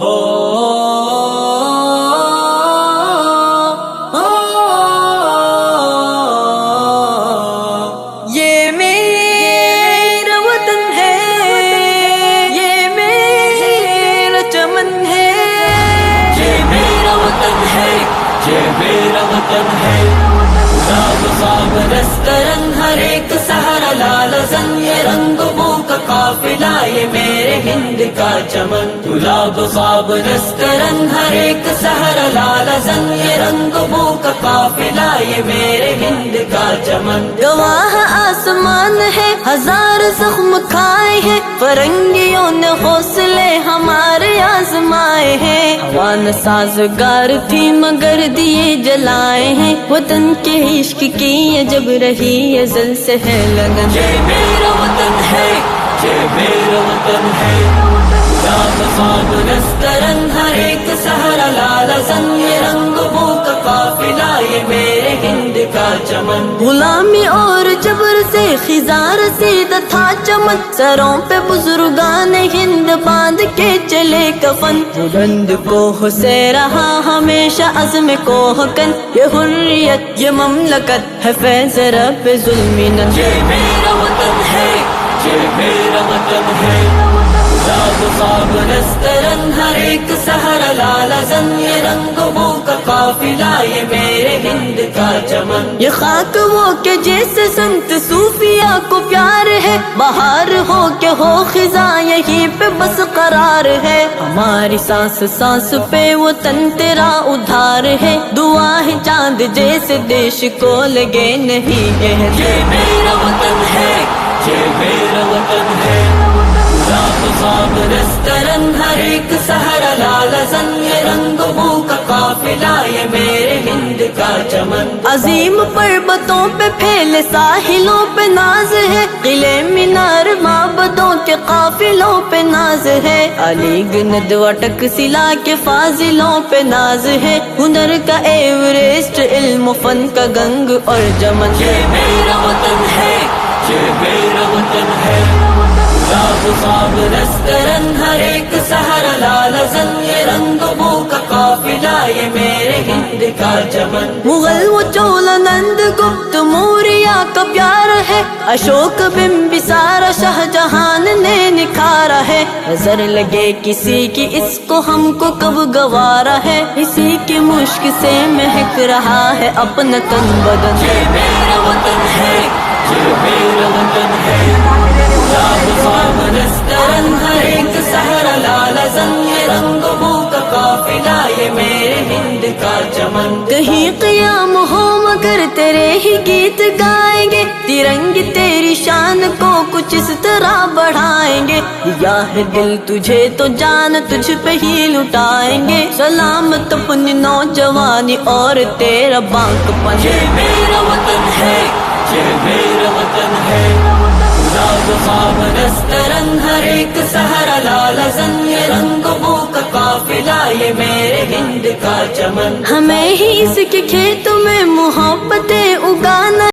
ہو یہ میرا وطن ہے، یہ میرا چمن ہے، یہ میرا وطن ہے، یہ میرا وطن ہے۔ گلاب خواب رسترن ہر ایک سہارا لال زن، یہ رنگ بو کا قافلہ یہ میرے ہند کا چمن۔ گلاب خواب رسترن ہر ایک سہارا لال زن، یہ رنگ بو کا قافلہ یہ میرے ہند کا چمن۔ گواہ آسمان ہے ہزار زخم کھائے ہیں، فرنگیوں نے حوصلے ہمارے آزمائے ہیں۔ ہوان سازگار تھی مگر دیے جلائے ہیں، وطن کے عشق کی یہ جب رہی ازل سے ہے لگن۔ یہ میرا وطن ہے، یہ میرا وطن ہے۔ گلاب خواب رسترن ہر ایک سہارا لال زن، یہ رنگ بو کا قافلہ یہ میرے ہند کا چمن۔ غلامی اور جبر سے خزاں رسیدہ تھا چمن، سروں پہ بزرگان ہند باندھ کے چلے کفن۔ بلند کوہ سے رہا ہمیشہ عزم کوہ کن، یہ حریت یہ مملکت ہے فیض رب ظلم نن۔ یہ میرا وطن ہے، یہ میرا وطن ہے۔ گلاب خواب رسترن ہر ایک سہارا لال زن، یہ رنگ بو کا قافلہ یہ میرے ہند کا چمن۔ یہ خاک وہ کہ جیسے سنت صوفیاء کو پیار ہے، بہار ہو کہ ہو خزاں یہیں پہ بس قرار ہے۔ ہماری سانس سانس پہ وہ تن تیرا ادھار ہے، دعا ہے چاند جیسے دیش کو لگے نہیں ہے۔ یہ میرا وطن ہے، یہ میرا وطن ہے۔ گلاب خواب رسترن ہر ایک سہارا لال زن، یہ رنگ بو کا قافلہ یہ میرے ہند کا چمن۔ عظیم پربتوں پہ پھیلے ساحلوں پہ ناز ہے، قلعے مینار معبدوں کے قافلوں پہ ناز ہے۔ علی گنج وٹک سلا کے فاضلوں پہ ناز ہے، ہنر کا ایوریسٹ علم و فن کا گنگ اور جمن۔ یہ میرا وطن ہے، یہ میرا وطن ہے۔ گلاب خواب رسترن ہر ایک سہارا لال زن، یہ رنگ بو کا قافلہ یہ میرے ہند کا چمن۔ مغل و چولا نند گپت موریہ کا پیار ہے، اشوک بمبسارا شاہ جہان نے نکھارا ہے۔ نظر لگے کسی کی اس کو ہم کو کب گوارا ہے، اسی کی مشک سے مہک رہا ہے اپنا تن بدن۔ یہ میرا وطن ہے، یہ میرا وطن ہے۔ گلاب خواب رسترن ہر ایک سہارا لال زن، یہ رنگ بو کا قافلہ یہ میرے ہند کا چمن۔ کہیں قیام ہو مگر تیرے ہی گیت گائیں گے، ترنگ تیری شان کو کچھ اس طرح بڑھائیں گے۔ یا ہے دل تجھے تو جان تجھ پہ ہی لٹائیں گے، سلامت اپنی نوجوانی اور تیرا بانک پن۔ یہ میرا وطن ہے، یہ میرا وطن ہے۔ گلاب خواب رسترن ہر ایک سہارا لال زن، یہ رنگ بو کا قافلہ یہ میرے ہند کا چمن۔ ہمیں ہی اس کے کھیتوں میں محبتیں اگانا